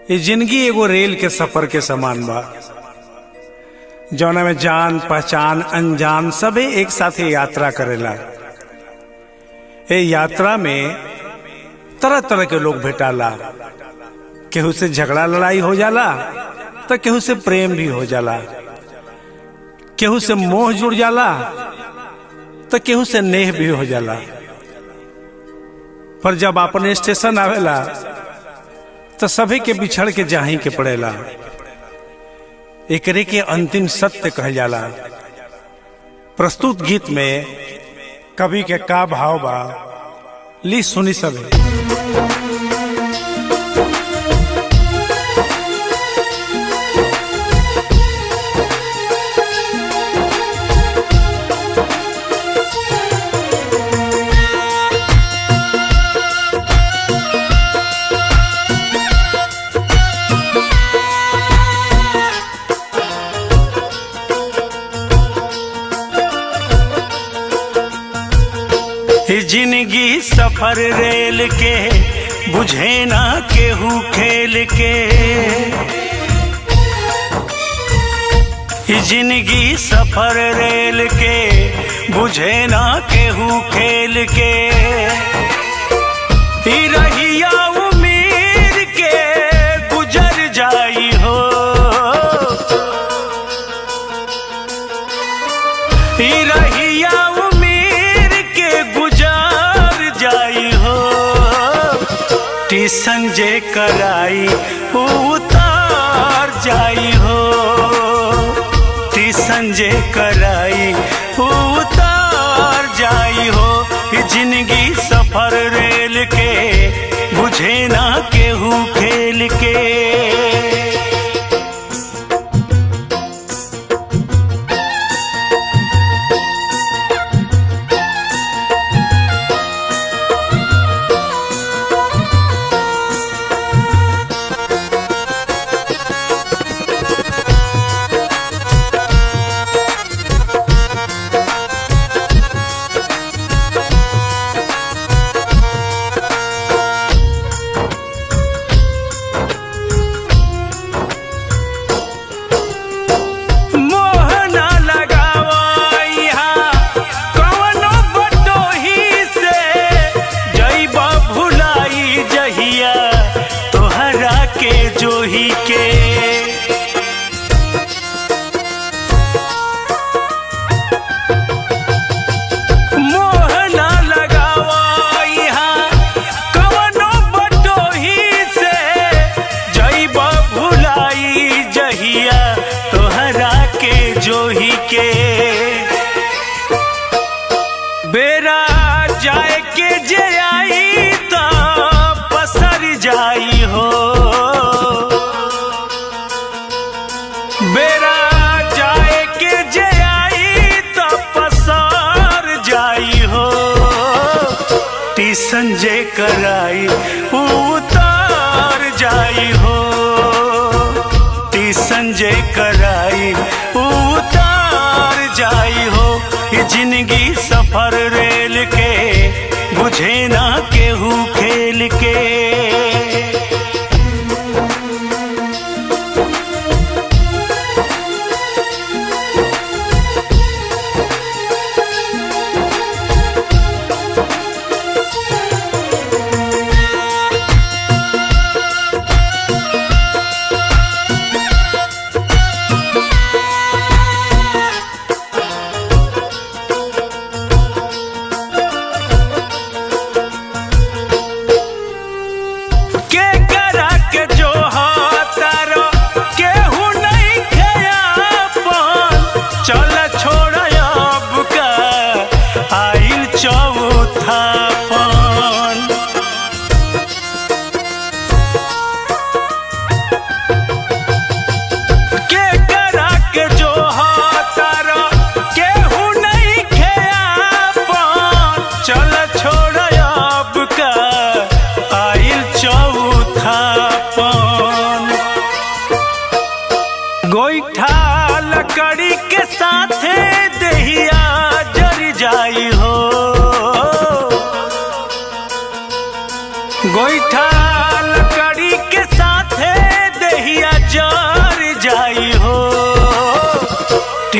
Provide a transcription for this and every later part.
ये जिंदगी एगो रेल के सफर के समान बा, जौना में जान पहचान अनजान सबे एक साथ यात्रा करेला। ये यात्रा में तरह तरह के लोग भेटाला। केहू से झगड़ा लड़ाई हो जाला तो केहू से प्रेम भी हो जाला, केहू से मोह जुड़ जाला तो केहू से नेह भी हो जाला। पर जब अपने स्टेशन आवेला तो सभी के बिछड़ के जाही के पड़ेला। एकरे के अंतिम सत्य कह जाला। प्रस्तुत गीत में कवि के का भाव बा, ली सुनी सभी। जिंदगी सफर रेल के बुझे ना केहू खेल के, जिंदगी सफर रेल के बुझे ना केहू खेल के। रहिया उम्मीद के गुजर जाई हो, रहिया संजय कराई उतार जाई हो, संजय कराई उतार जाई हो। जिंदगी सफर रेल के बुझे ना केहू खेल के। बेरा जाए के जे आई तो पसर जाई हो, बेरा जाए के जे आई तो पसर जाई हो। संजय कराई उतार जाई हो, संजय कराई उतार जाई हो। जिंदगी सफर रेल के बुझे ना केहू खेल के।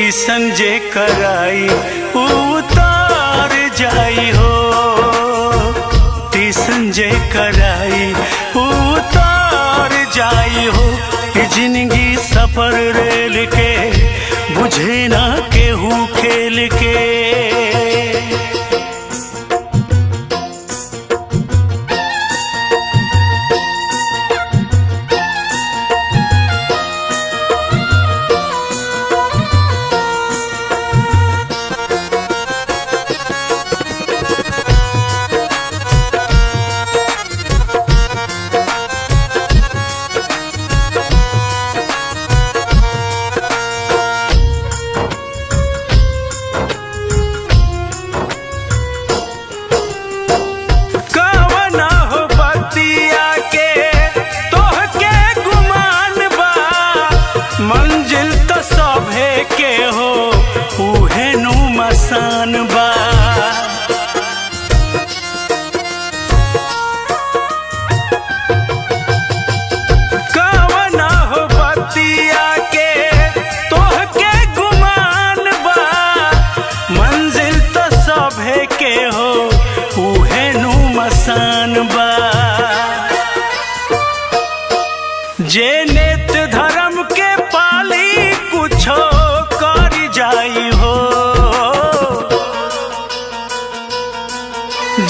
टीसन जे कराई उतार जाई हो, टीसन जे कराई उतार जाई हो। जिंदगी सफर रेल के बुझे ना केहू खेल के। मंजिल तो सभे के हो उहे नु मसान बा। कवना हो बतिया के तोहके गुमान बा, मंजिल तो सभे के हो उहे नु मसान बा। जे नेत धर्म के पाली कुछो कर जाई हो,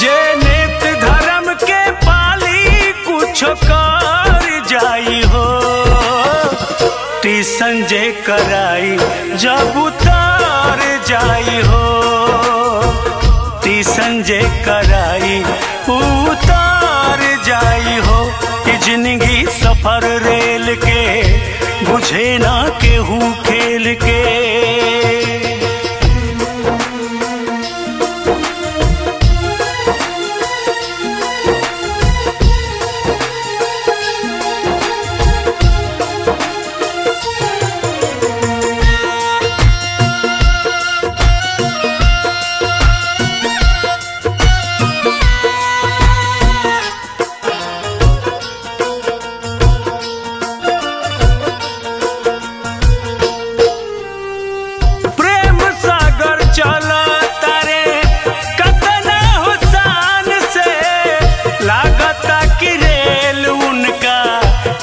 जे नेत धर्म के पाली कुछो कर जाई हो। टीसन जे कराई जब उतार जाई हो, टीसन जे कराई उतार जाई हो। जिंदगी सफर रेल के बुझे ना केहू खेल के।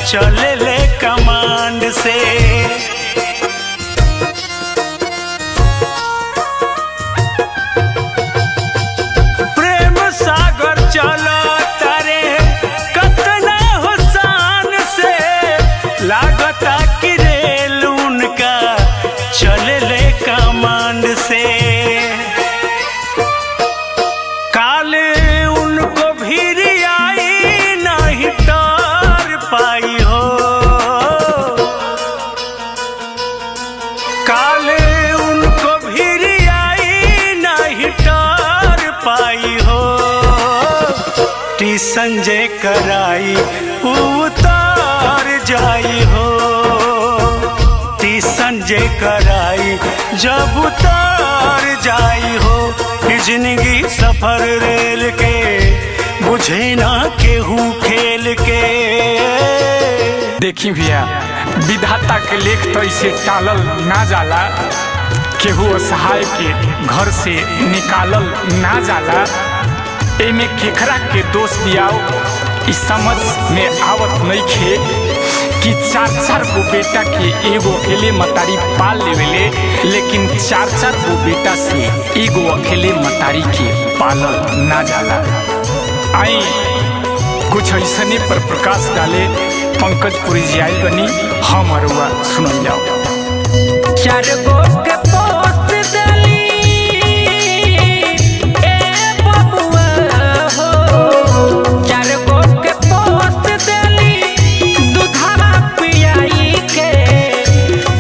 चले ले कमांड से, प्रेम सागर चलो तारे कतना हुसान से। लागता कि रेल उनका चले ले कमांड से। काल उनको भीड़ आई नहीं डर पाई हो, काल उनको भीड़ आई नहीं डर पाई हो। टीसन जे कराई उतार जाई हो, टीसन जे कराई जब उतार जाई हो। जिंदगी सफर रेल के बुझे ना केहू खेल के। देखी भैया, विधाता के लेख तो इसे टालल ना जाला, केहू असहाय के घर से निकालल ना जाला। एमे केकरा के दोष दियाओ इस समझ में आवत नहीं खे कि 4-4 गो बेटा के एगो अकेले मतारी पाल लेवेले, लेकिन 4-4 गो बेटा से एगो अकेले मतारी के पालल ना जाला। आई कुछ ऐसने पर प्रकाश डाले पंकज पुरी जी आई बनी, हम अरुआ सुनल जाओ। 4 गो के पोस्ट देली ए बबुआ हो, 4 गो के पोस्ट देली दूधवा पियाई के।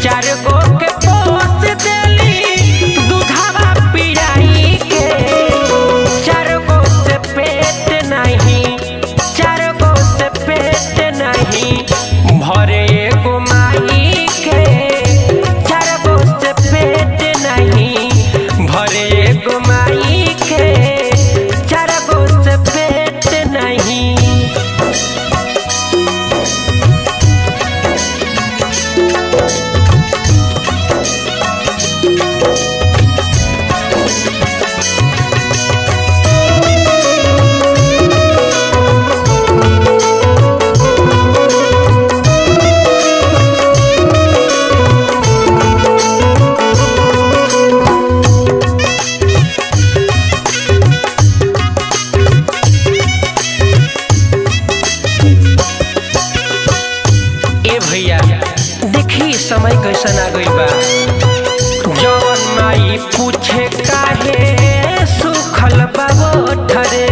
4 गो के पोस्ट देली दूधवा पियाई के। 4 गो से पेट नहीं, 4 गो से पेट नहीं भरे एगो माई के। 4 गो से पेट ए भैया देखी समय कैसन आ गई बा। जवन माई पूछे काहे सुखल बाबो ठरे,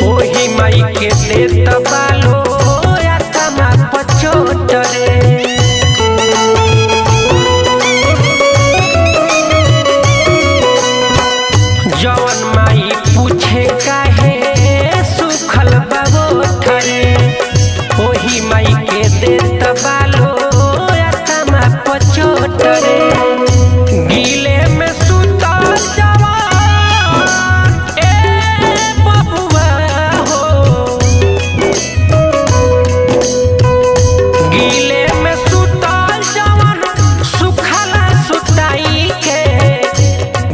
ओही माई के देत बालो आत्मा पचोटरे। जवन माई पूछे काहे सुखल बाबो ठरे, ओही माई के देत बालो आत्मा पचोटरे। गीले में सुतल जवान ए बबुआ हो, गीले में सुतल जवान सुखला सुताई के,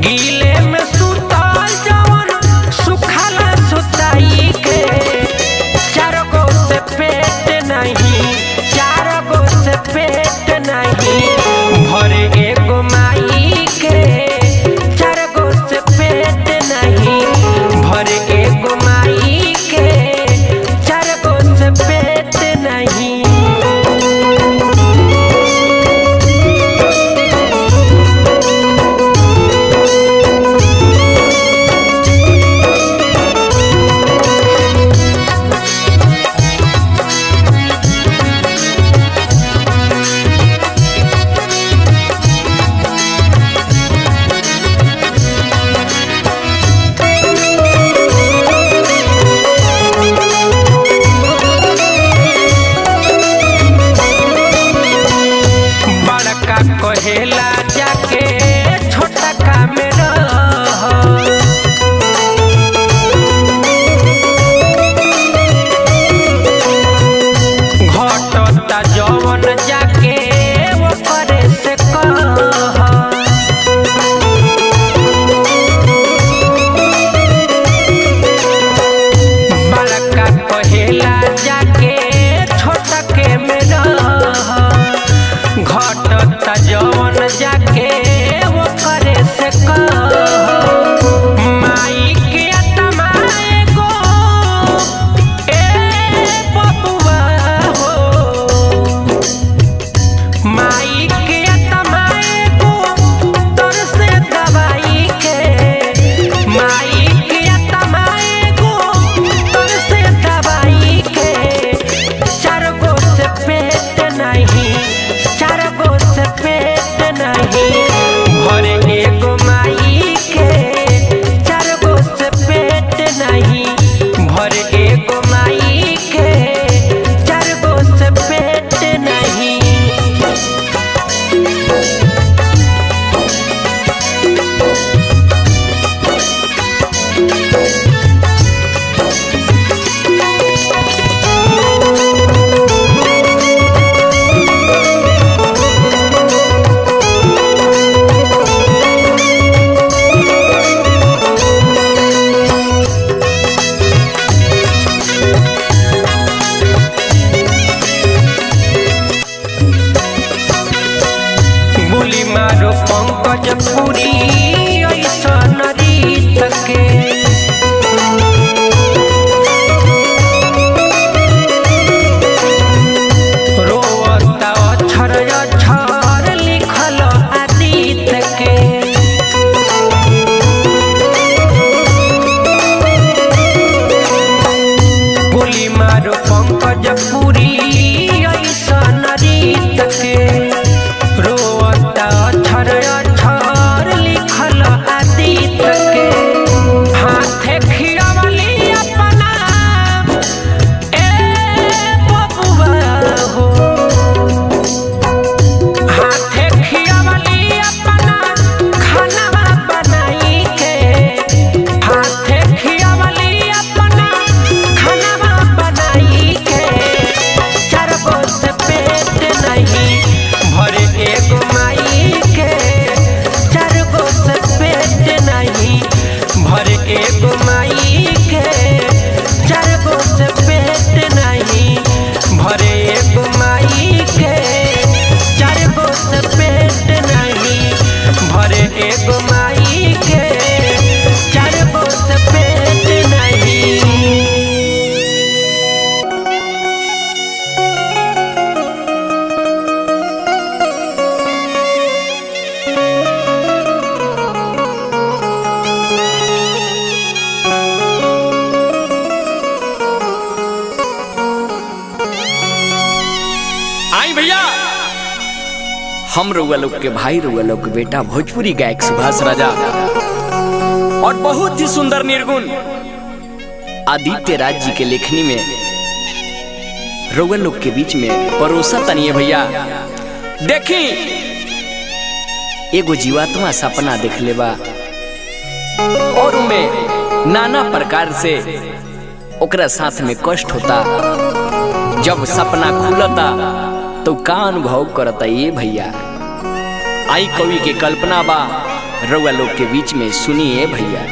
गीले में सुतल जवान सुखला सुताई के। चार गो से पेट नहीं, चार गो से पेट नहीं भरे एगो माई के, चार गो से पेट नहीं भरे एगो माई के, चार गो से पेट नहीं। बड़का कहेला जाके छोटा का में रह, घटता जवन जाके वो करे से कह। बड़का कहेला जाके छोटा के में रह, घटता जवन जाके वो करे से कह। माई के आत्मा एगो ए बबुआ हो, माई के आत्मा एगो तर से दवाई के, माई के आत्मा एगो तर से दवाई के। चार गो से पेट नहीं, चार गो से पेट नहीं भरे एगो माई के, चार गो से पेट नहीं भरे एगो माई के, चार गो से पेट नहीं। गोली मारो पंकज पुरी ऐसन रीत के, रोवता अक्षर अक्षर लिखल आदित के। गोली मारो पंकज पुरी ऐसन रीत के, रोवता अक्षर अक्षर लिखल आदित के। हाथे खियावली अपना ए बबुआ हो, हाथे खियावली अपना खाना बनाई के, हाथे खियावली अपना खाना बनाई के। चार गो से पेट नहीं भरे एगो माई के, चार गो से पेट नहीं भरे एगो माई के, चार गो से पेट नहीं भरे एगो माई के, चार गो से पेट नहीं भरे एगो माई के, चार गो से पेट नहीं। हम रउआ लोग के भाई रउआ लोग के बेटा भोजपुरी गायक सुभाष राजा और बहुत ही सुंदर निर्गुण आदित्य राज जी के लेखनी में रउआ लोग के बीच में परोसा तनिए भैया। देखी एगो जीवात्मा सपना देख लेबा और उनमें नाना प्रकार से ओकरा साथ में कष्ट होता। जब सपना खुलता तो का अनुभव करता ये भैया। आई कवि के कल्पना बा रउआ लोग के बीच में सुनिए भैया।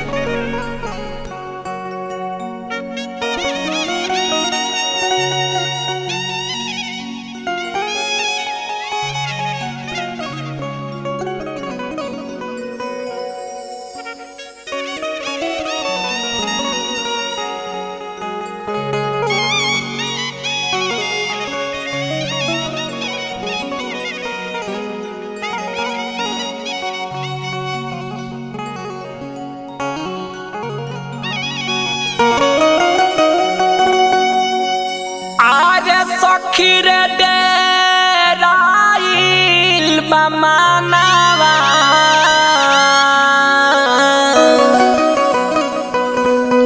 खीरे डेराइल बमानावा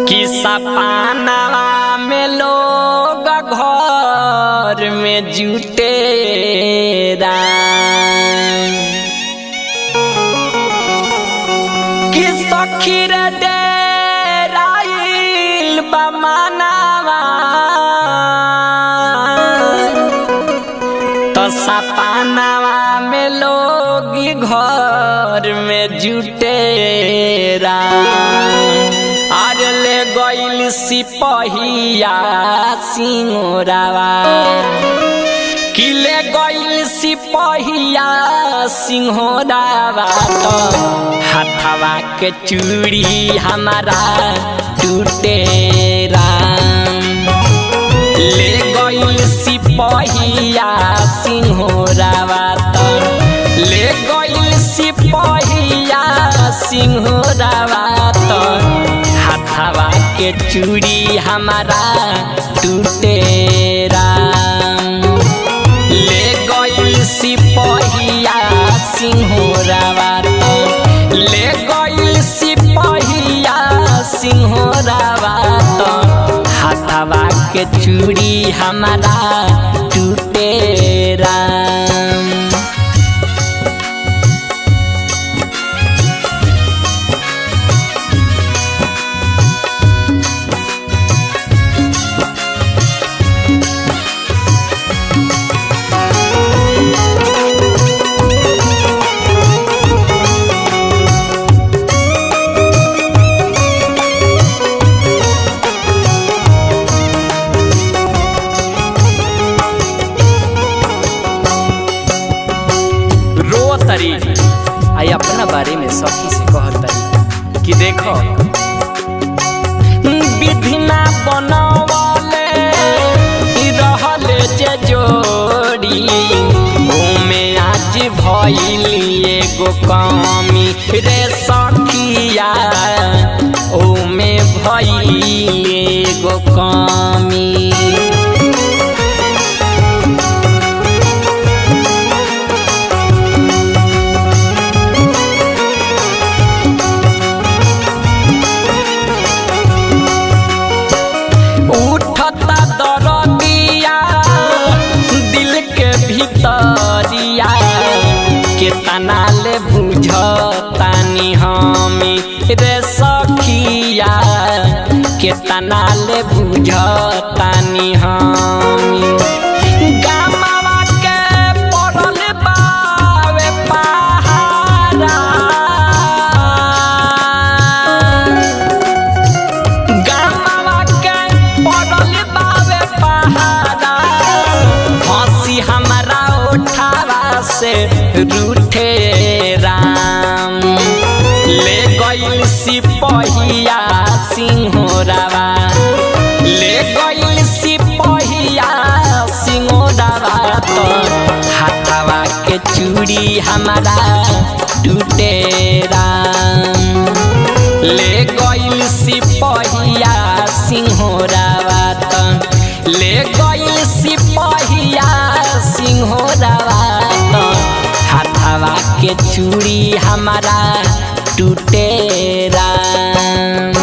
कि सपनावा में लोग घर में जुटेरा कि सखीरे डेराइल बमानावा सपनावा में लोग घर में जुटेरा। अरे ले गइल सिपहिया सिंगोरावा कि ले गइल सिपहिया सिंगोरावा तो हाथवा के चूड़ी हमारा टूटेरा। ले गइल सिपहिया सिंहोरावा तो ले गइल सिपहिया सिंहोरावा तो हाथवा के चूड़ी हमारा टूटेरा। ले गइल सिपहिया सिंहोरावा तो ले गइल सिपहिया सिंहोरावा तो हाथवा के चूड़ी हमारा टूटेरा। आई अपना बारे में सखी से कहता कि देखो विधि ना बनवले रहले जे जोड़ी ओमे आज भइली एगो कमी रे सखिया ओमे भइली एगो कमी। केतना ले बुझतानी हमी रे सखिया केतना ले बुझतानी हमी। गामवा के पड़ल बावे पहाड़ा गामवा के पड़ल बावे पहाड़ा हंसी हमारा उठावा से रूठे राम। ले गइल सिपहिया सिंहोरावा ले गइल सिपहिया सिंहोरावा तो हाथवा के चूड़ी हमारा टूटे राम। ले गइल सिपहिया सिंहोरावा तो ले गइल सिपहिया सिंहोरावा तो हाथ के चूड़ी हमारा टूटे राम।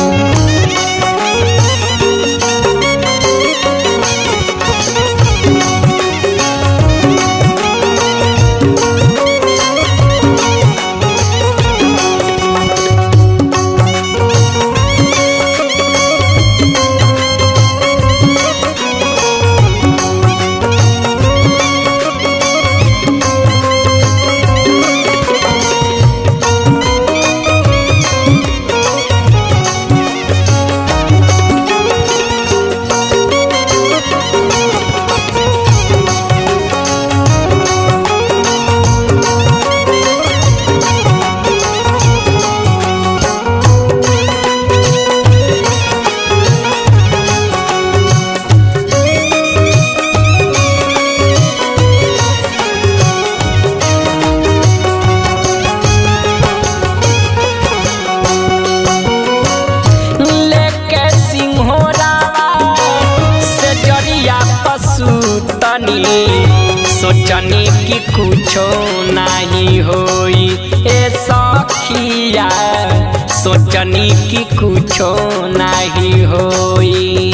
सोचनी कि कुछो नहीं होई ए सखिया, सोचनी कि कुछो नहीं होई।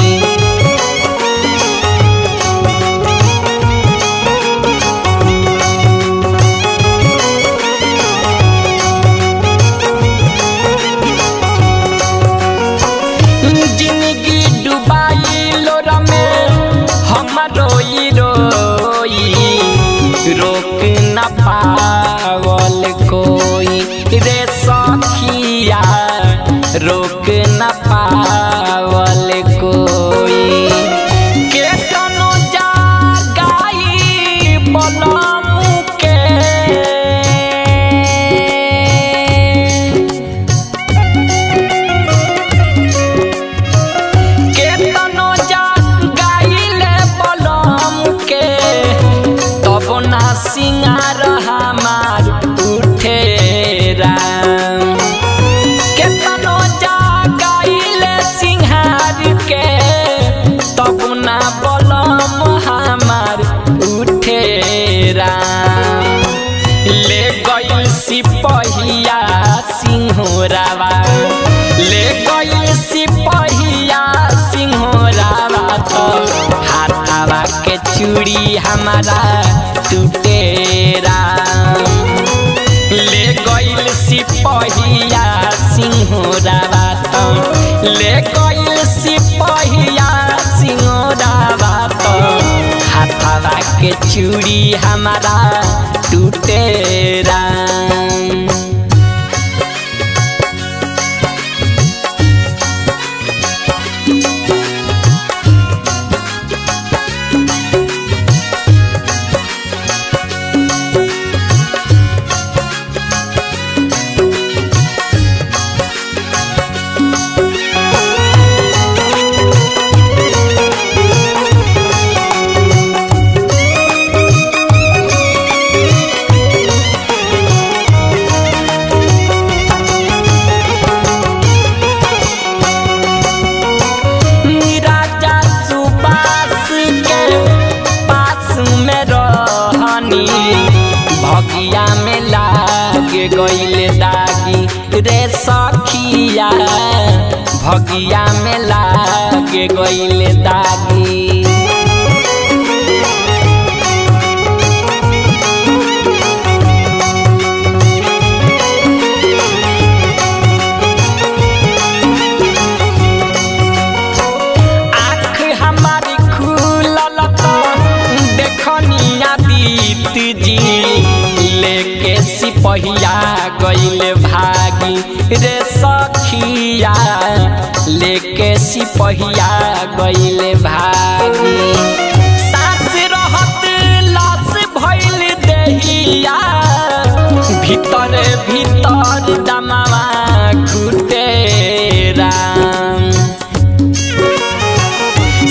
जिंदगी डुबाई लोरा में हम रोई रोई, रोक न पावल कोई रे सखिया, रोक न पावल कोई। केतनो जागाई बलम के, केतनो जागाइले बलम के, तब ना सिंगार हमार उठे राम। केतनो जागाइले सिंगार के, तब ना बलम हमार उठे राम। ले गइल सिपहिया सिंहोरावा, ले गइल सिपहिया सिंहोरावा, तो हाथावा के चूड़ी हमारा टूटे राम। ले गइल सिपहिया सिंहोरावा, तो ले गइल सिपहिया सिंहोरावा, तो हाथावा के चूड़ी हमारा टूटे राम। भगिया में लाग गइले दागी रे सखिया, भगिया में लाग गइले दागी। आँख हमारी खुलल तो देखनिया दीत जी, लेके सिपहिया गइले भागी रे सखिया, लेके सिपहिया गइले भागी। सास रहत लाश भइल देहिया, भीतर भीतर दमावा घुटे राम।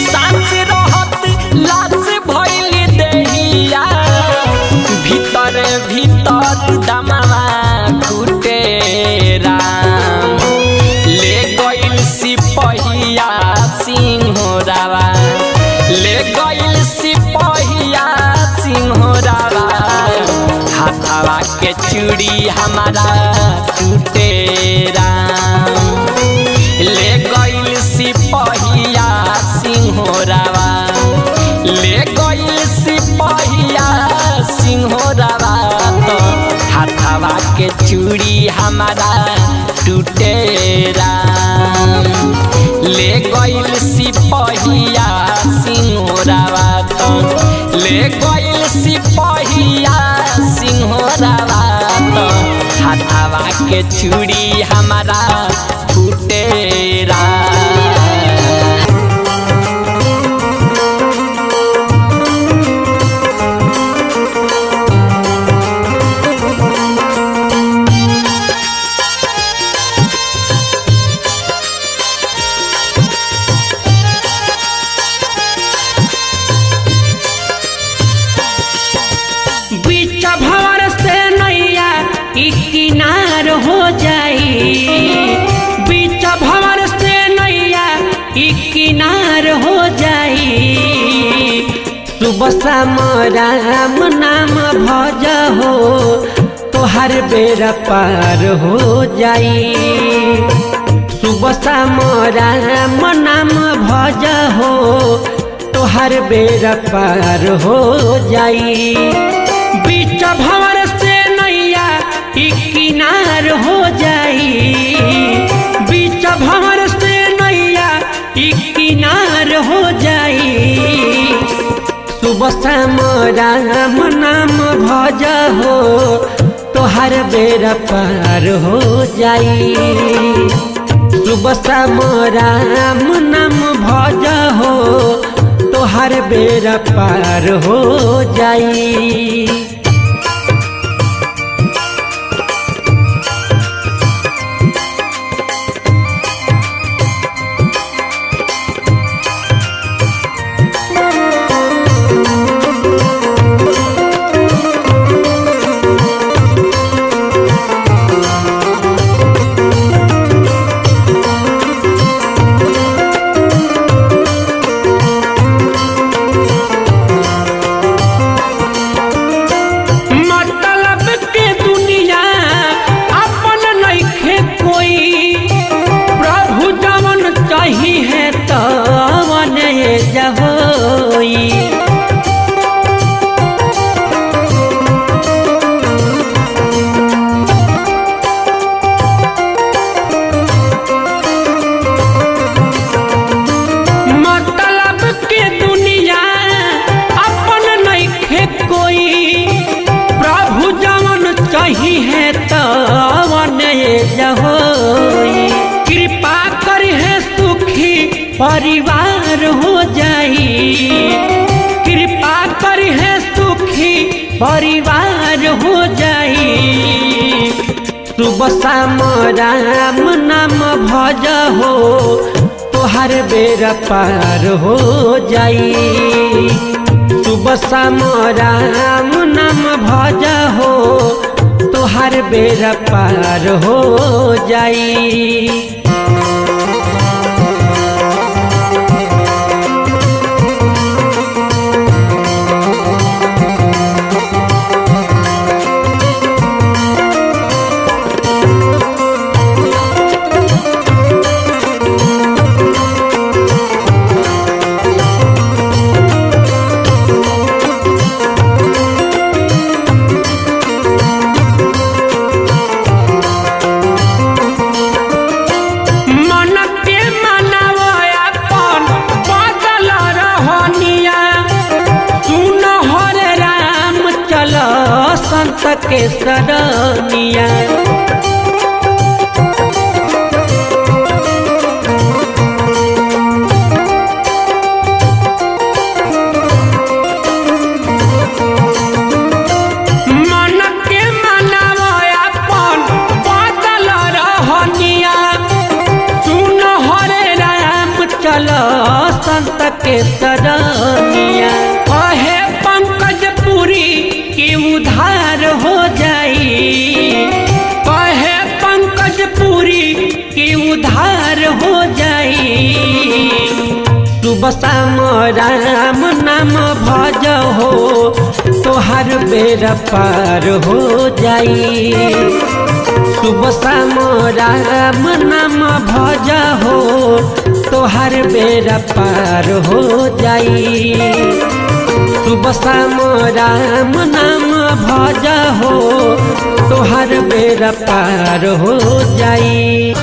सास रहत लाश भइल देहिया, भीतर भीतर दमावा घुटे राम। ले गइल सिपहिया सिंहोरावा, ले गइल सिपहिया सिंहोरावा, हाथावा के चूड़ी हमारा टूटे राम। ले गइल सिपहिया सिंहोरावा, ले गइल सिपहिया सिंहोरावा, तो हाथावा के चूड़ी हमारा टूटे राम। ले गइल सिपहिया सिंहोरावा, तो ले गइल सिपहिया सिंहोरावा, तो हाथावा के चूड़ी हमारा टूटे राम। किनार हो जाई, बीच भंवर से नैया किनार हो जाई। सुबह शाम राम नाम भज हो, तोहर बेड़ा पार हो जाई। सुबह शाम राम नाम भज हो, तोहर बेड़ा पार हो जाई। बीच भंवर से किनार हो जाई, बीच भंवर से नैया किनार हो जाई। सुबह शाम राम नाम भज हो, तोहर बेड़ा पार हो जाई। सुबह शाम राम नाम भज हो, तोहर बेड़ा पार हो जाई। कृपा करी है सुखी परिवार हो जाई, कृपा करी है सुखी परिवार हो जाई। सुबह शाम राम नाम भज हो, तोहर बेड़ा पार हो जाई। सुबह शाम राम नाम भज हो, तोहर बेड़ा पार हो जाई। संत के सरनिया मन के मनावो अपन बदल रहनिया। सुन हरे राम चल संत के सरनिया। कहे पंकज पुरी के उधार हो जाई, कहे पंकज पुरी के उधार हो जाई। सुबह शाम राम नाम भज हो, तोहर बेरा पार हो जाई। सुबह शाम राम नाम भज हो तोहर बेरा पार हो जाई। सुबह शाम राम नाम भज हो तोहर बेरा पार हो जाई।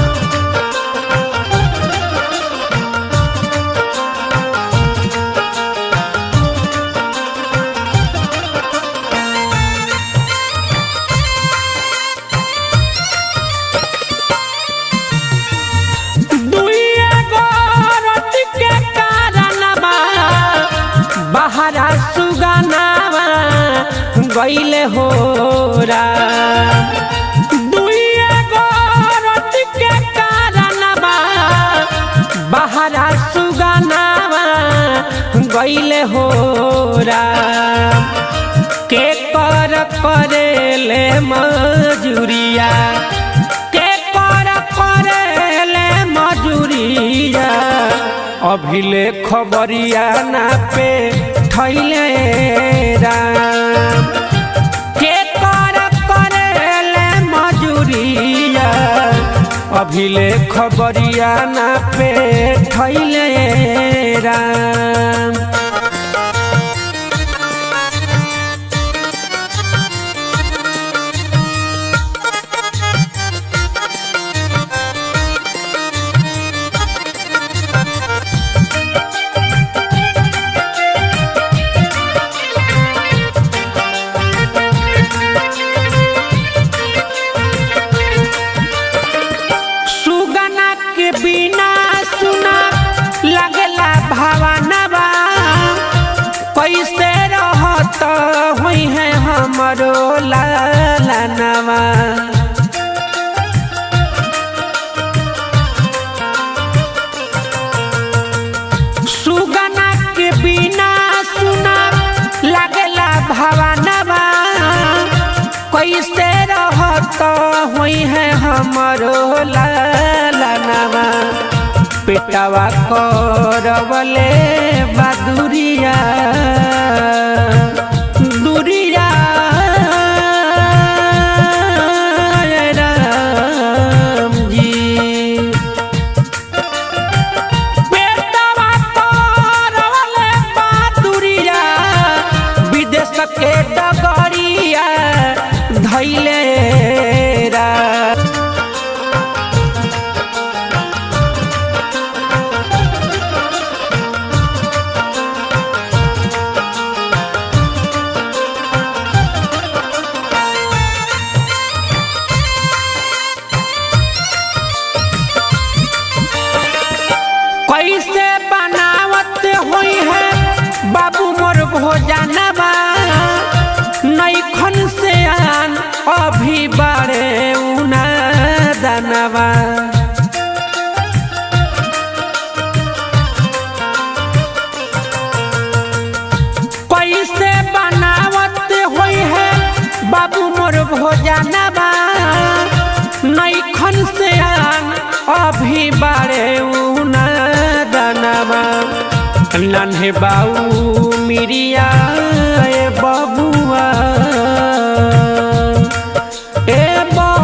गईले हो दुइए गोरत के कारणवा बहरा सुगनावा गईले हो के कर करेले मजूरिया के कर करेले मजूरिया अभिले खबरिया ना पे थैले राम अभिले खबरिया ना पे थैले राम। बिना सुना लगला भावनवा कैसे रहत हुई है हमरो लालनवा। सुगना के बिना सुना लगला भावनवा कैसे रहत हुई है हमरो लालनवा। पेटवा करवले बदुरिया दुरिया राम जी। पेटवा करवले बदुरिया विदेश के डगरिया धैले कैसे बनावत हुई है बाबू मोर भोजनवा नैखन से आन अभी बारे उना दनवा। कैसे बनावत हुई है बाबू मोर भोजनवा नैखन से आन अभी बारे उना दनवा। नन्हे बाऊ मिरिया ए बबुआ ए बबुआ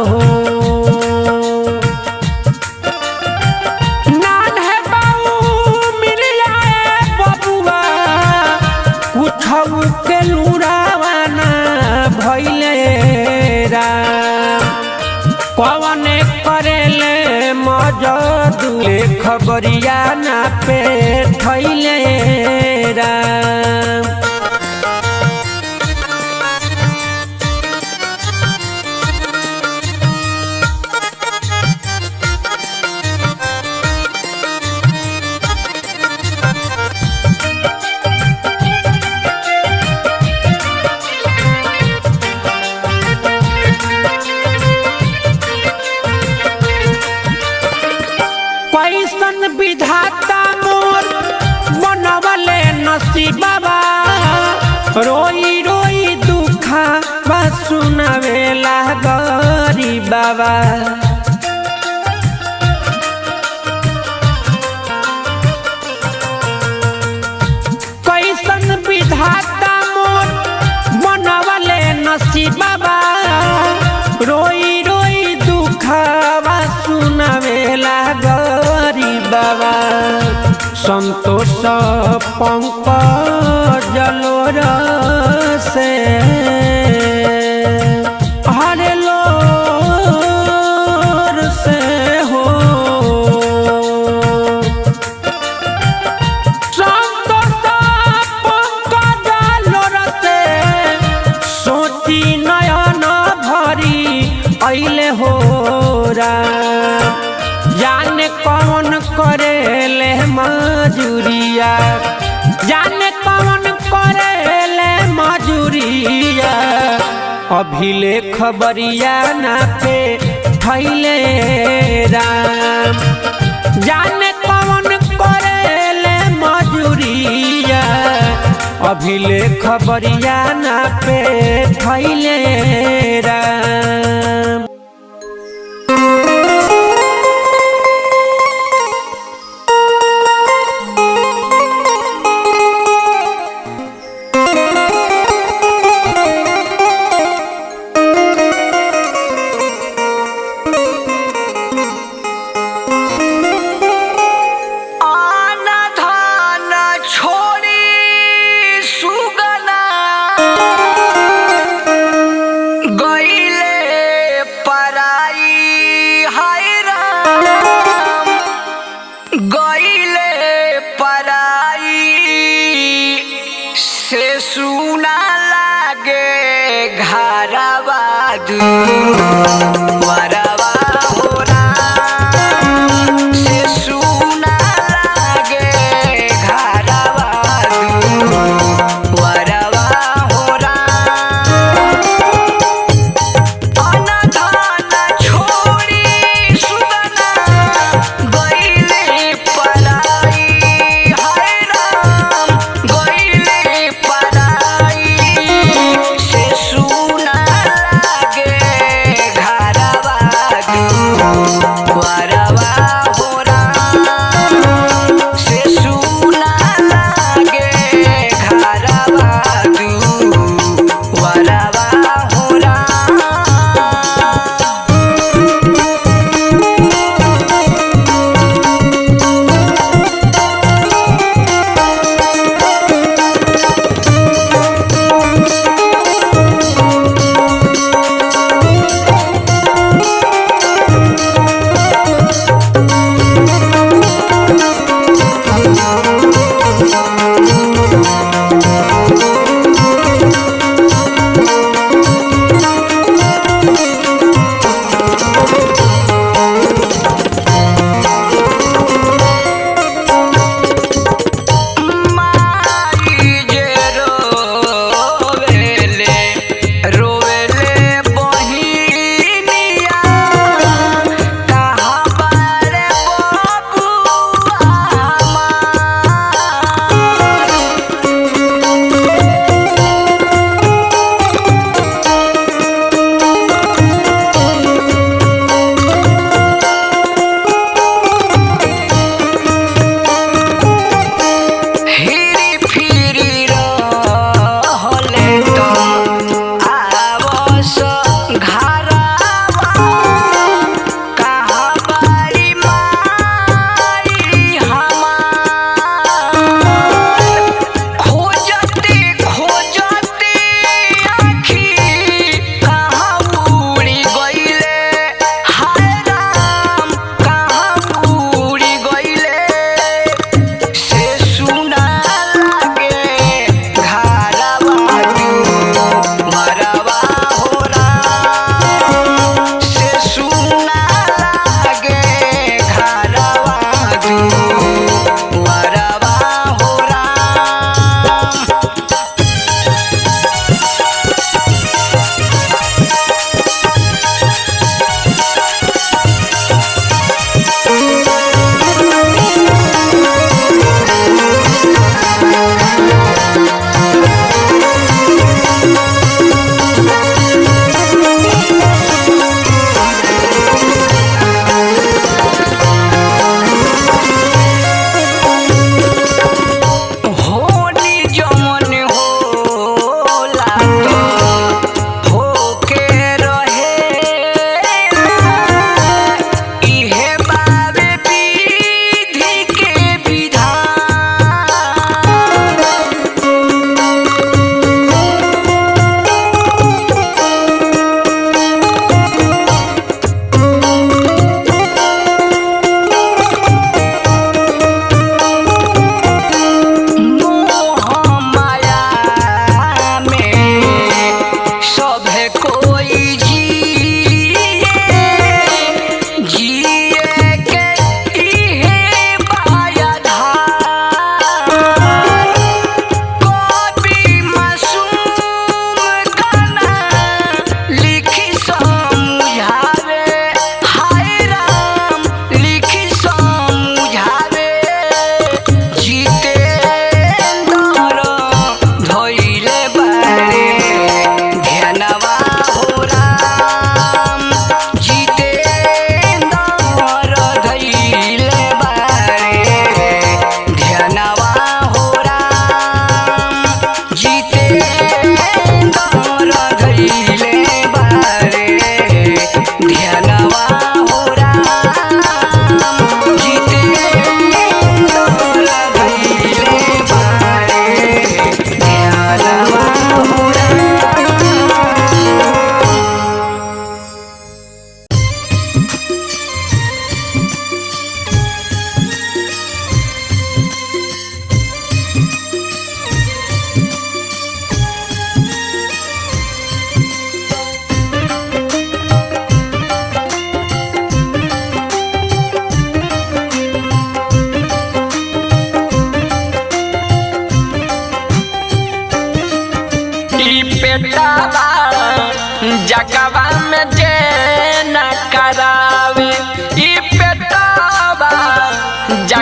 हो नन्हे बाऊ मिरिया ए बबुआ कुछऊ के लुरावाना भइले राम। कवने करेले मजदूले खबरिया ना पे थैले राम। कैसन विधाता मोर बनवले नसीबा रोई रोई दुखा बा सुनावेला गरीबा। संतोष पंकज जलोर से हरे लोर से हो संतोष पंकज जलोर से सोची नयन भरी अइले हो जाने कौन करेले मजूरिया जाने कौन करेले मजूरिया अभिले खबरिया ना पे थैले राम जाने कौन करेले मजूरिया अभिले खबरिया ना पे थैले राम। सुना लागे घरवा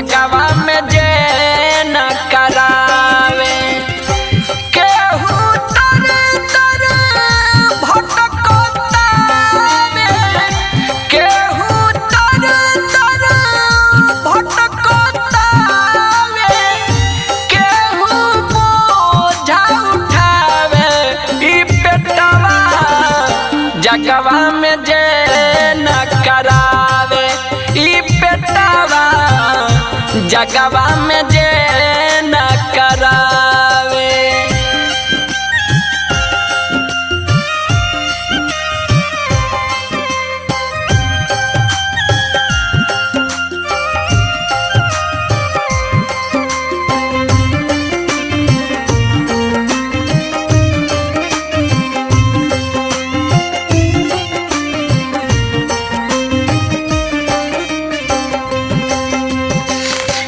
जगवा में जे न करावे केहू तर तर भटकतावे केहू तर तर भटकतावे केहू बोझा उठावे ई पेटवा जगवा में जे न करावे ई पेटवा जगवा में जे न करावे।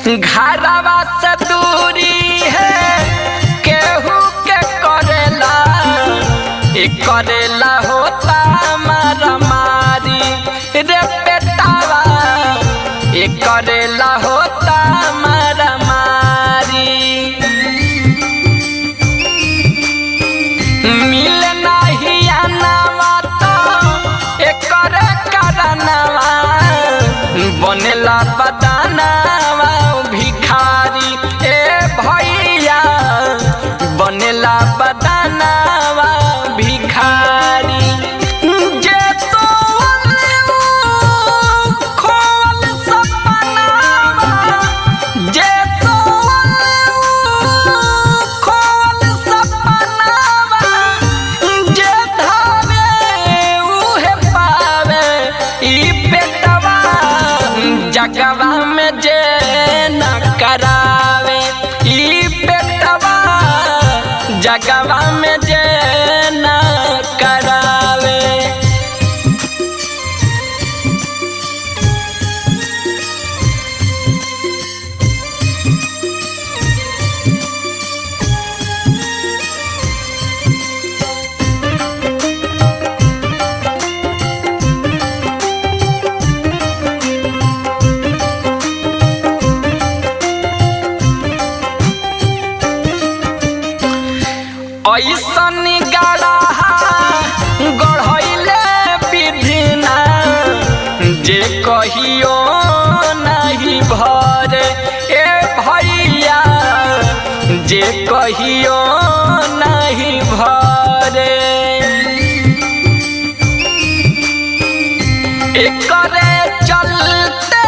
घरवा से दूरी है केहू के करेला ए करेला होता मारामारी रे बेटावा ए करेला होता मारामारी मिल नहीं आनावा तो एकर करनवा बनेला बदानावा भिखारी ए भैया बनेला बदानावा भिखारी जे सोवल खोवल सपनावा जे सोवल खोवल सपनावा जे धावे उहे पावे ई पेटवा जगवा में जे न करावे ई पेटवा जगवा में जे न करावे। ऐसन गढ़हा गढ़ैले विधिना जे कहियो नहीं भरे ए भैया जे कहियो नहीं भरे एकरे चलते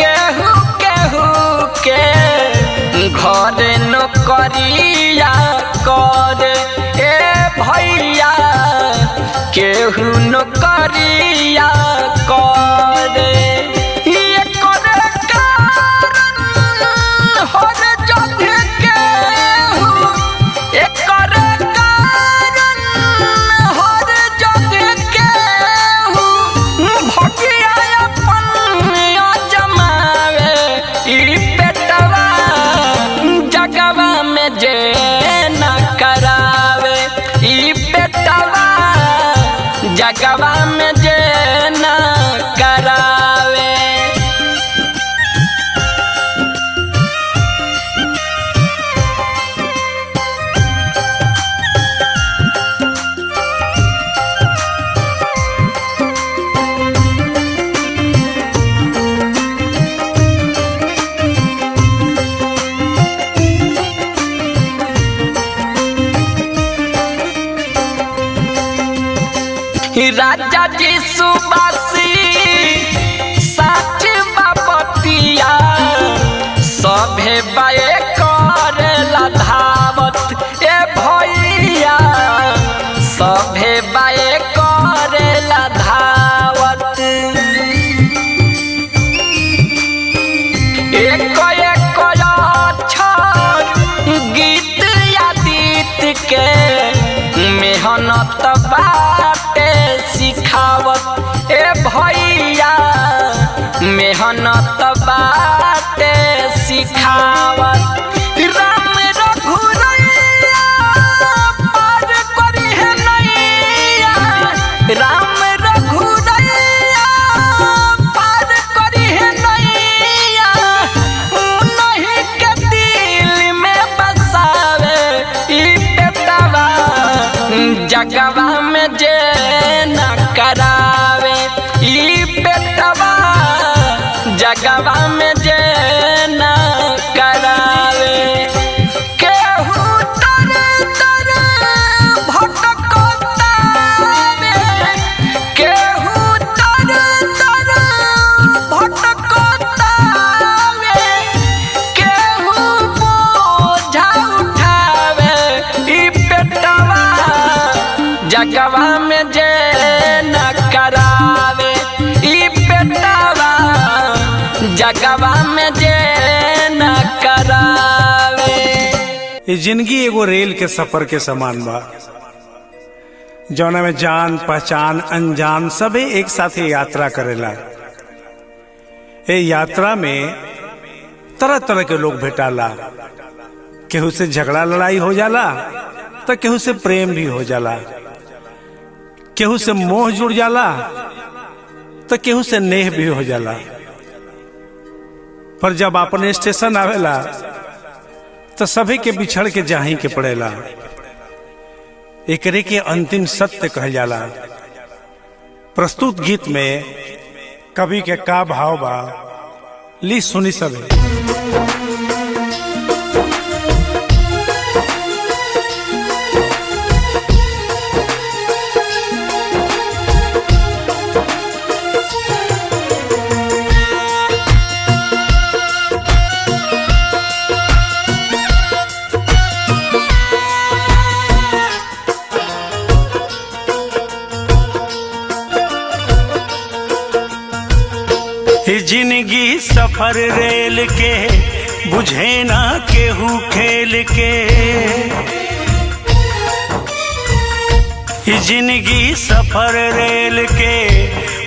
केहू केहू के घर नौकरिया करे ए भैया केहू नौकरिया करे एकर कारण हर जगह केहू एकर कारण हर जगह केहू भगिया अपन जमावे ई पेटवा जगवा में जे न करावे ई पेटवा जगवा में जे न करावे। राजा जी सुबासी साच बापतिया सभे बाए करेला धावत ए भैया सभे बाए करेला धावत एक एक अक्षर गीत यादित के मेहनत बाटे सिखावत ए भैया मेहनत बाटे सिखावत राम रघुरैया पार करी है नैया राम रघुरैया पार करी है नैया जगवा में जे न करावे। ये जिंदगी एगो रेल के सफर के समान बा, जौना में जान पहचान अनजान सबे एक साथ यात्रा करेला। ये यात्रा में तरह तरह के लोग भेटाला, केहू से झगड़ा लड़ाई हो जाला तो केहू से प्रेम भी हो जाला, केहू से मोह जुड़ जाला तो केहू से नेह भी हो जाला। पर जब अपने स्टेशन आवेला तो सभी के बिछड़ के जाही के पड़ेला। एकरे के अंतिम सत्य कहल जाला। प्रस्तुत गीत में कवि के का भाव बा, ली सुनी सभी। जिंदगी सफर रेल के बुझे ना केहू खेल के, जिंदगी सफर रेल के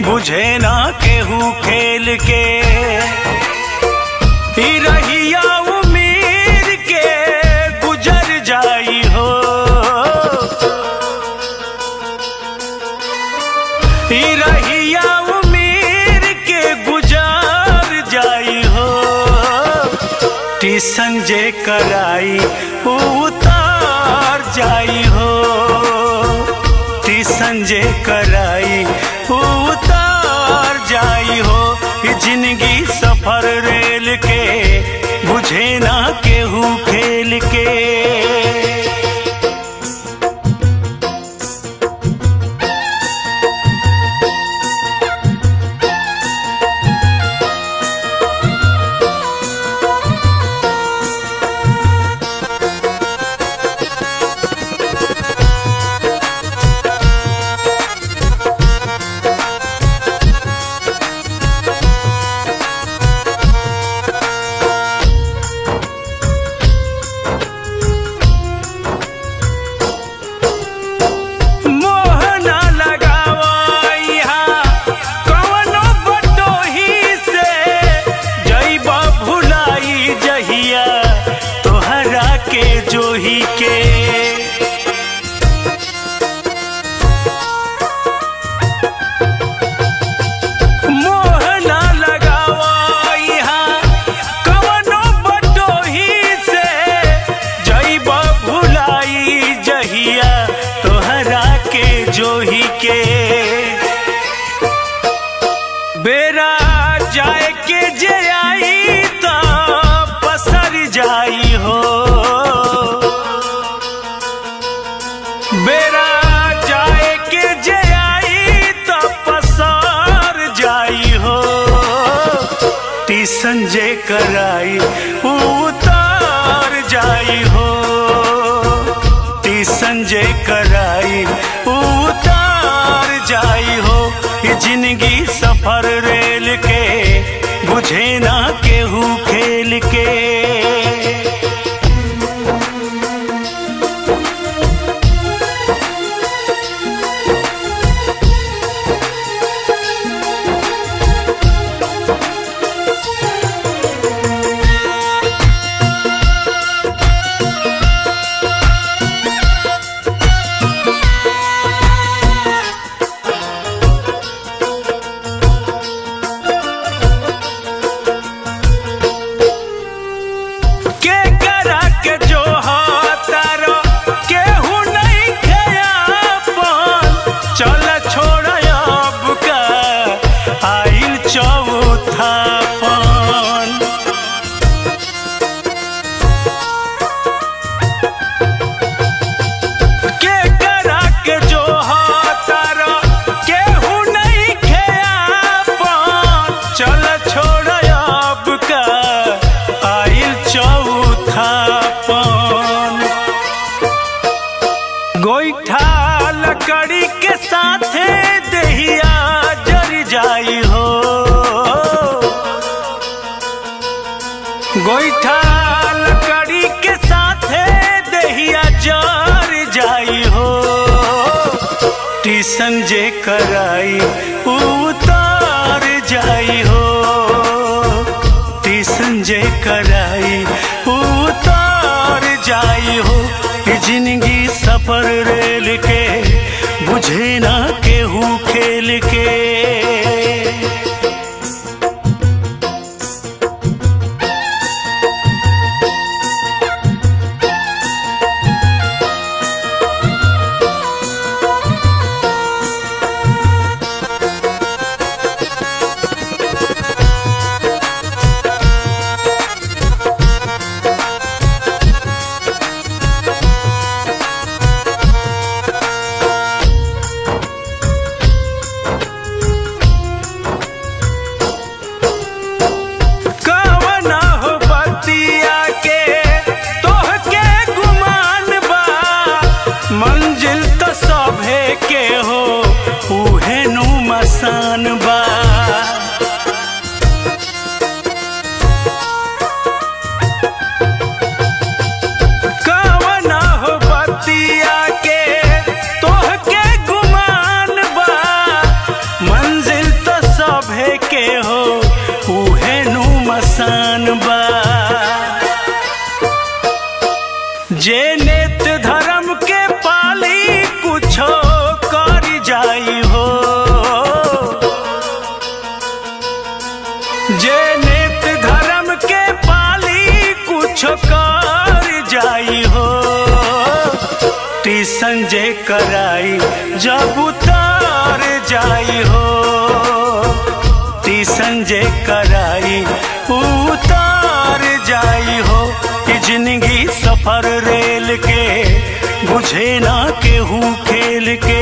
बुझे ना केहू खेल के। रहिया उम्मीद के गुजर जाई हो, रहिया संजे कराई उतार जाई हो, संजे कराई उतार जाई हो। जिंदगी सफर रेल के बुझे ना केहू खेल के। बेरा जाए के जे आई तो पसर जाई हो, बेरा जाए के जे आई तो पसर जाई हो। टीसन जे कराई उतार जाई हो, टीसन जे कराई उतार जाई हो। जिंदगी सफर रेल के बुझे ना केहू खेल के। गोईठा लकड़ी के साथे दहिया जर जाई हो, टीसन जे कराई उतार जाई हो, टीसन जे कराई उतार जाई हो। जिंदगी सफर रेल के बुझे ना केहू खेल के। मंजिल तो सभे के हो उहे नु मसान बा, कवना हो बतिया के तोहके गुमान बा, मंजिल तो सभे के हो उहे नु मसान बा। जे नेत धर्म के पाली कुछो कर जाई हो, जे नेत धर्म के पाली कुछो कर जाई हो, टीसन जे कराई जब उतार जाई हो, टीसन जे कराई उतार जाई हो। जिंदगी सफर रेल के बुझे ना केहू खेल के।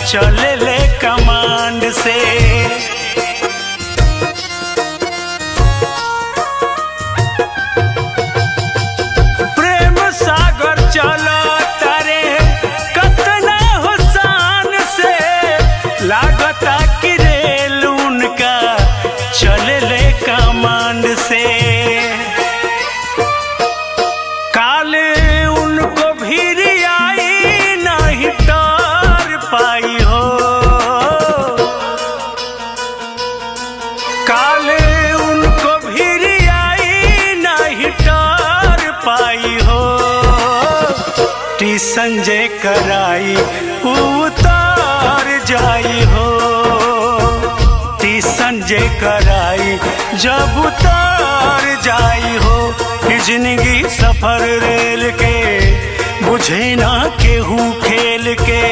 चले ले कमांड से, प्रेम सागर चला तारे कतना हुसान से, लागता कि रेल उनका चले ले कमांड से। काल उनको भीड़ आई नहीं डर पाई हो, काल उनको भीड़ आई नहीं डर पाई हो, टीसन जे कराई उतार जाई हो, टीसन जे कराई जब उतार जाई हो। जिंदगी सफर रेल के बुझे ना केहू खेल के।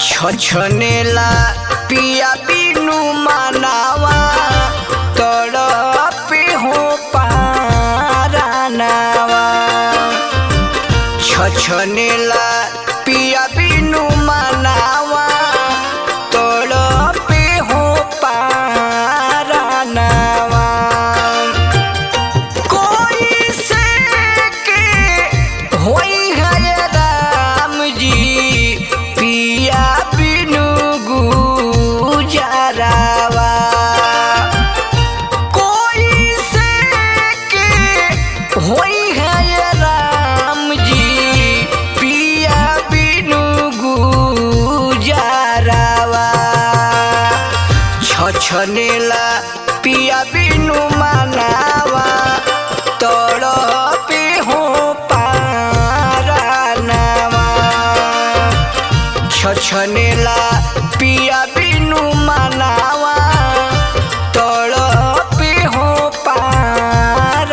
छछनेला पिया बिनु मानावा तड़पे हो पारानावा, छछनेला पिया बिनु मानावा तड़पे हो पारानावा। कोई से के होई है राम जी पिया बिनु गुजरावा, कोई से के होई है राम जी पिया बिनु गुजरावा। छछनेला पिया बिनु मनावा तड़पे हो पारानावा छछनेला पिया बिनु मनावा तड़पे हो पारानावा।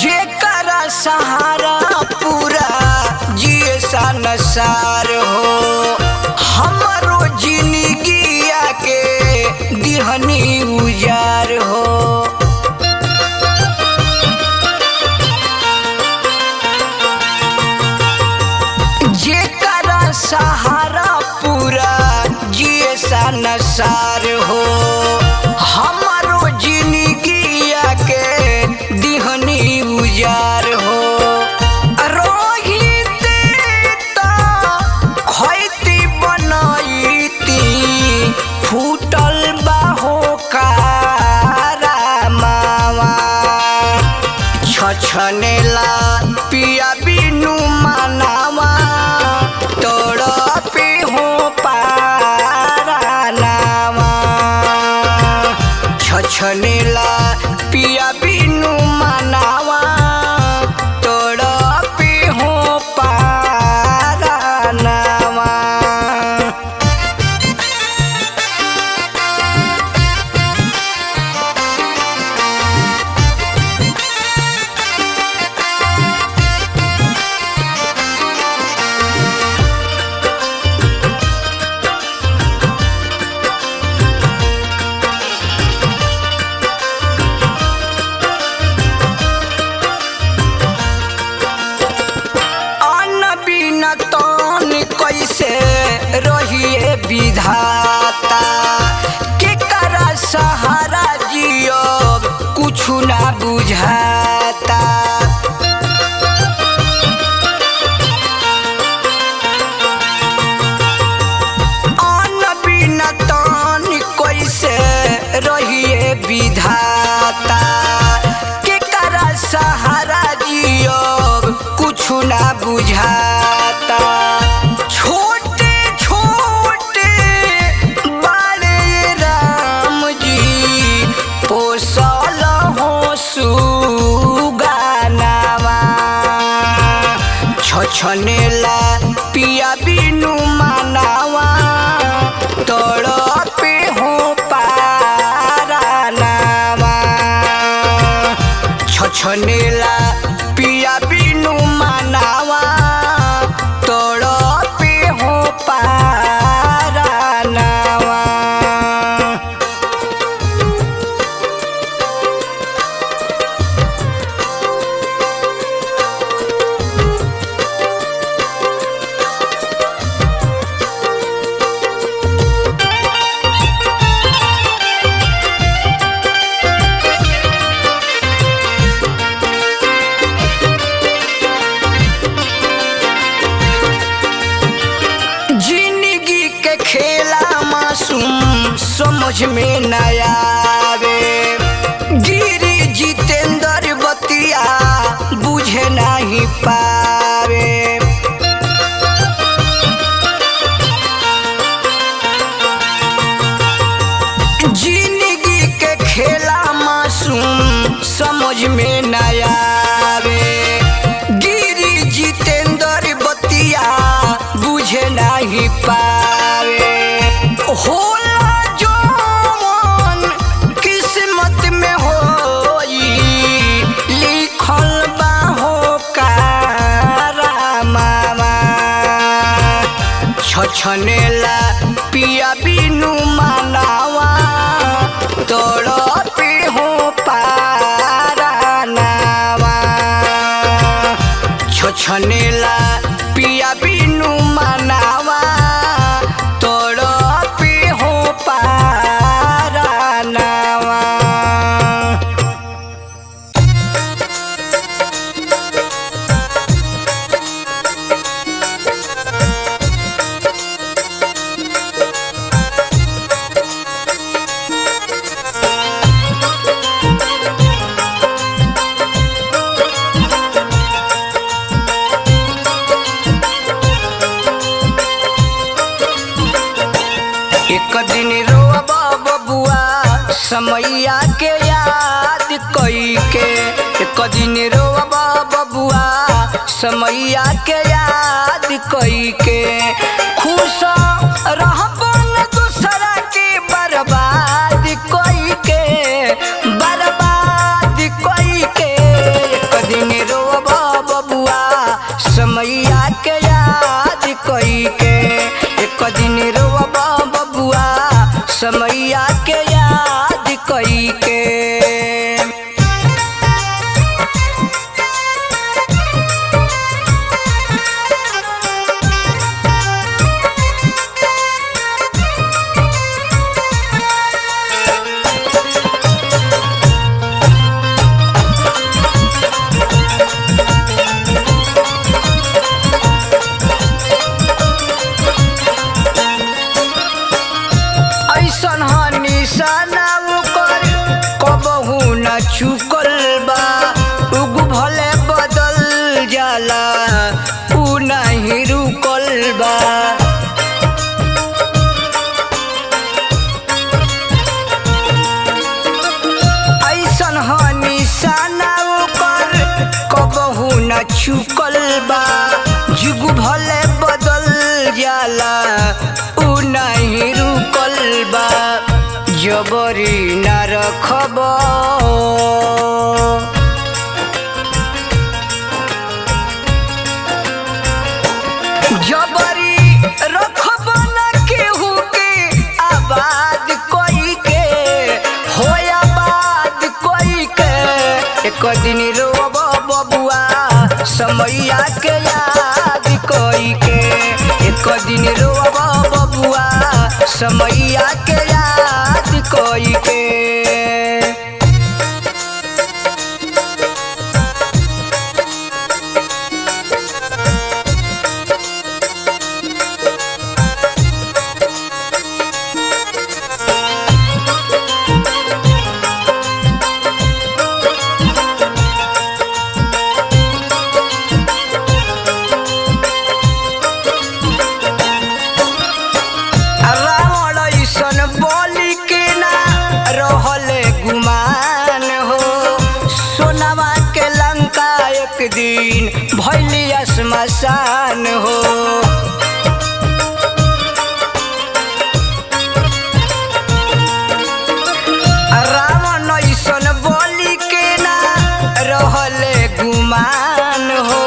जेकरा सहारा पूरा जिए संसार हो हमरो जिंदगिया के दिहनी उजार हो। जेकरा सहारा पूरा जिए संसार हो हमरो जिंदगिया के दिहनी उजार हो। रोहित ता खैती बनैती फूटल बाहो कारामावा छछनेला पिया बिनु मनावा तड़पे हो पारानावा छछनेला पिया बिनु मनावा तड़पे हो पारानावा। कैसे रहिए विधाता केकरा सहारा जियब कुछु ना बुझाता। अन्न बिना तन कैसे रहिए विधाता केकरा सहारा जियब कुछु ना बुझाता। छोटे छोटे बाले राम जी पोसल हो सुगानावा छछनेला पिया बिनु मनावा तड़पे हो पारानावा छछनेला पिया बिनु मनावा तड़पे हो पारानावा। जिंदगी के खेला मासूम समझ में न आवे गिरी जितेंद्र बतिया बुझे नहीं पावे। जिंदगी के खेला मासूम समझ में न आवे गिरी जितेंद्र बतिया बुझे नहीं पावे। होला जौन किस्मत में होई लिखल बाहो कारामावा छछनेला पिया बिनु मनावा तड़पे हो पारानावा छछनेला पिया बिनु मनावा तड़पे हो पारानावा। एक दिन रोब बबुआ समैया के याद कई के। एक दिन रोब बबुआ समैया के याद कई के। खुश रहबो न दूसरा के बर्बाद कई के, बर्बाद कई के। एक दिन रोब बबुआ समैया के याद कई के। एक दिन रोब बबुआ समैया के याद कई के। ऐसन निशाना कर कबहू न चुकल बा। उग भले बदल जाला उ नहीं रुकल बा। ऐसन निशाना कर कबहू न चुकल बा। जुग भले बदल जाला उ नहीं रुकल बा। जबरी न रखब जबरी रखब न केहू के आबाद कोई के हो आबाद कोई के। एक दिन रोब बबुआ समैया के याद कोई के। एक दिन रोब बबुआ समैया के याद कोई के। रावण ऐसन बोली के ना रहले गुमान हो। सोनावा के लंका एक दिन भैली श्मशान हो। रावण ऐसन बोली के ना रहले गुमान हो।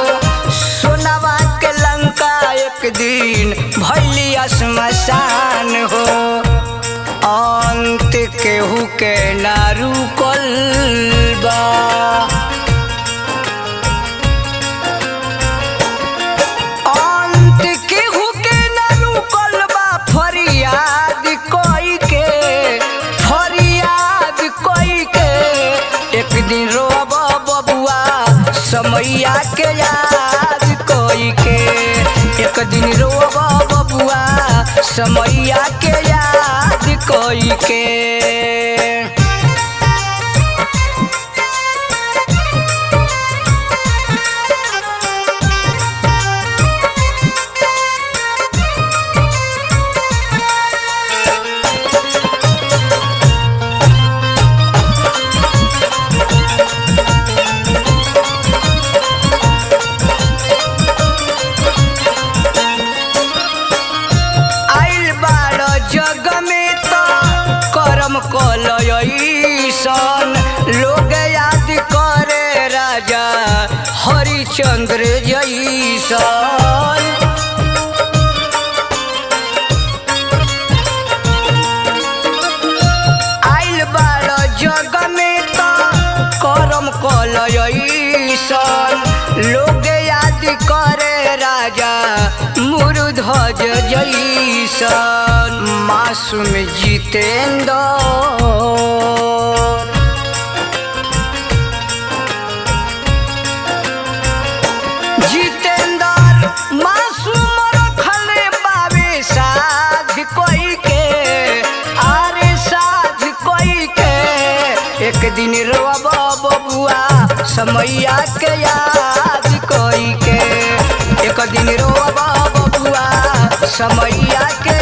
सोनावा के लंका एक दिन भैली श्मशान हो। अंत केहू के ना रुकल बा। अंत केहू के ना रुकल बा। फरियाद कोई के, फरियाद कोई के। एक दिन रोब बबुआ समैया के याद कोई के। एक दिन रोब बबुआ समैया के याद कोई के। आइल बाड़ जग में तो करम कलयसन। लोग याद करे राजा हरिचंद्र जैसन। आइल बाड़ जग में तो करम कलयसन। लोग याद करे राजा मुरुध्वज जैसन। मासूम जितेंद्र जितेंद्र मासूम रखले बाबे साध कोई के। आरे साध कोई के। एक दिन रोब बबुआ समैया के याद कोई के। एक दिन रोब बबुआ समैया के